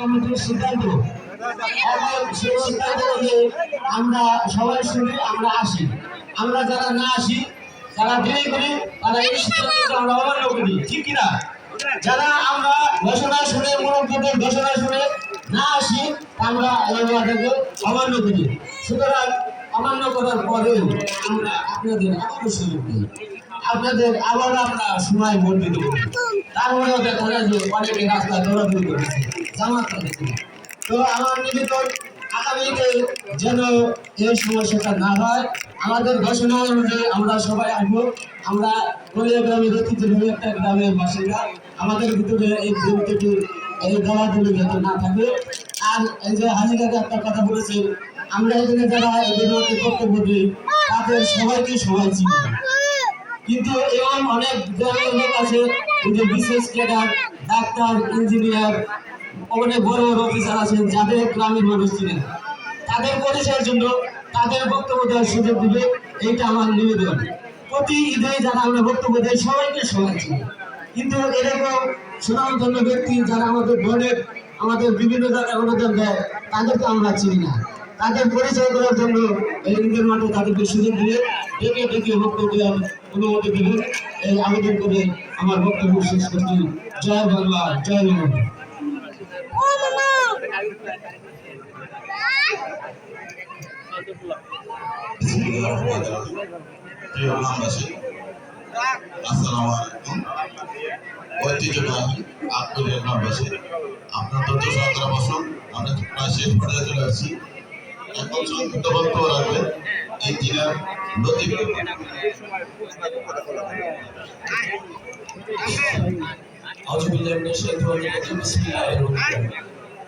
কমিটির সিদ্ধান্ত। এখন সেই সিদ্ধান্ত অনুযায়ী আমরা সবাই শুনি, আমরা আসি। আমরা যারা না আসি, যারা দেরি করি, তারা এই সিদ্ধান্তকে আমরা অমান্য করি, ঠিক কিনা? যারা আমরা ঘোষণা শুনে, মুরব্বীদের ঘোষণা শুনে না আসি, আমরা এই ওয়ার্ডকে অমান্য করি। সুতরাং অমান্য করার পরেও আমরা আপনাদের আবারও সুযোগ দিই, আপনাদের আবার আমরা সময় বর্ধিত করি। তারপরেও দেখা যায় যে অনেকে রাস্তায় দৌড়াদৌড়ি করেছে, জামাত করেছে। তো আমার নিবেদন, আগামীতে যেন এই সমস্যাটা না হয়, আমাদের ঘোষণা অনুযায়ী আমরা সবাই আসবো। আমরা গলিয়া গ্রামের ঐতিহ্যবাহী একটা গ্রামের বাসিন্দা, আমাদের ভিতরে এই গ্রাম থেকে এই দলাদলি যাতে না থাকে। আর এই যে হাজিরাকে একটা কথা বলেছেন, আমরা এখানে যারা এদের মধ্যে বক্তব্য দিই, তাদের সবাইকে সবাই চিনি, কিন্তু এমন অনেক গ্রামের লোক আছে যে বিশেষ ক্যাডার, ডাক্তার, ইঞ্জিনিয়ার, অনেক বড় বড় অফিসার আছেন যাদের গ্রামের মানুষ চিনেন। তাদের পরিচয়ের জন্য তাদের বক্তব্য দেওয়ার সুযোগ দিবে, এইটা আমার নিবেদন। প্রতি ঈদে যারা আমরা বক্তব্য দেয় সবাইকে সবাই চিনি, কিন্তু এরকম সুনামধন্য ব্যক্তি যারা আমাদের দলের, আমাদের বিভিন্ন জায়গায় অনুদান দেয়, তাদেরকে আমরা চিনি না। তাদের পরিচয় করার জন্য এই ঈদের মাঠে তাদেরকে সুযোগ দিয়ে ডেকে ডেকে বক্তব্য দেওয়ার অনুমতি দিবেন, এই আবেদন করে আমার বক্তব্য শেষ করছি। জয় বাংলা, জয় বাংলা। ঐতিহ্যবাহী আটকলের গ্রামবাসী, আপনার তথ্য সরকার বসুন, আমরা প্রায় শেষ পর্যায়ে চলে আসছি। এখন সংক্ষিপ্ত বক্তব্য রাখবেন ইঞ্জিনিয়ার লতিফ।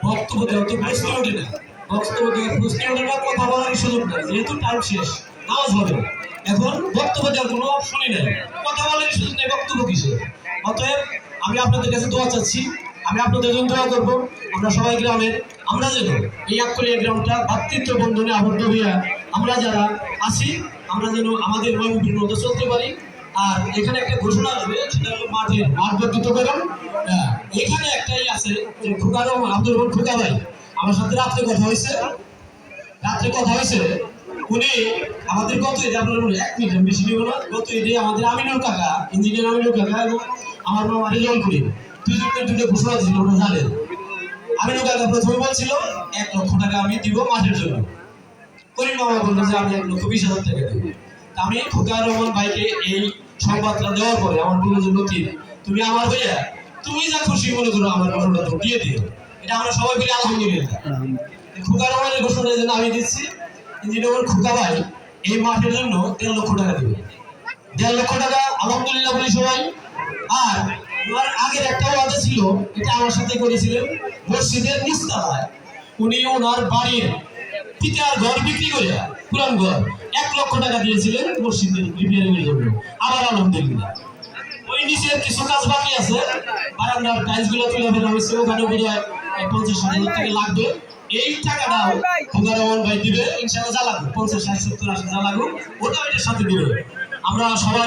বক্তব্য দেওয়ার তো প্রশ্ন ওঠে না, বক্তব্য দেওয়ার প্রশ্ন ওঠে না, কথা বলার সুযোগ নেই, যেহেতু টাইম শেষ, নামাজ হবে। এখন বক্তব্য দেওয়ার কোনো অপশনই নেই, কথা বলার সুযোগ নেই, বক্তব্য কিসে? অতএব আমি আপনাদের কাছে দোয়া চাচ্ছি, আমি আপনাদের জন্য দোয়া করবো, আমরা সবাই গ্রামের, আমরা যেন এই আটকলিয়া গ্রামটা ভ্রাতৃত্ব বন্ধনে আবদ্ধ হইয়া আমরা যারা আছি, আমরা যেন আমাদের ময়মুখীর মতো চলতে পারি। আর এখানে একটা ঘোষণা আসবে, সেটা হলো মাঠ বর্ধিত করুন। এখানে একটাই আছে যে খোকা রহমান, আব্দুর রহমান খোকা ভাই, আমার সাথে রাত্রে কথা হয়েছে, উনি আমাদের গত ঈদে, আপনার 1 মিনিট বেশি নিব না, গত ঈদে আমাদের আমিনুল কাকা, ইঞ্জিনিয়ার আমিনুল কাকা এবং আমার মামা রেজাউল করিম দুটো ঘোষণা দিয়েছিল, ওটা জানেন। আমিনুল কাকা প্রথমে বলছিল 1 লক্ষ টাকা আমি দিব মাঠের জন্য, করিম মামা বললো যে আমি 1,20,000 টাকা দিব। আমি খোকা রহমান ভাইকে এই সংবাদটা দেওয়ার পরে আমার প্রিয়জন লতিফ, তুমি আমার হইয়া তুমি যা খুশি মনে করো আমার ঘোষণা দিয়ে দিও, এটা আমরা সবাই মিলে আলহামদুলিল্লাহ। খোকা রহমানের ঘোষণা যেন আমি দিচ্ছি, ইঞ্জিনিয়ার খোকা ভাই এই মাঠের জন্য 1.5 লক্ষ টাকা দেবে, 1.5 লক্ষ টাকা আলহামদুলিল্লাহ বলি সবাই। আর ওনার আগের একটা ওয়াদা ছিল, এটা আমার সাথে করেছিলেন, মসজিদের নিচতলায় উনি ওনার বাড়ির পিতার ঘর বিক্রি করে, পুরান ঘর, 1 লক্ষ টাকা দিয়েছিলেন মসজিদের রিপেয়ারিং এর জন্য। আবার আলহামদুলিল্লাহ ওই নিচের কিছু কাজ বাকি আছে, বারান্দার টাইলস গুলো তুলে ফেলা হয়েছে, ওখানে বোধহয় 50-60 টাকা লাগবে। এই টাকাটাও খোকা রহমান ভাই দিবে ইনশাআল্লাহ, যা লাগবে 50, 60, 70, 80 যা লাগুক ওটা এটার সাথে দিবে। আমরা সবাই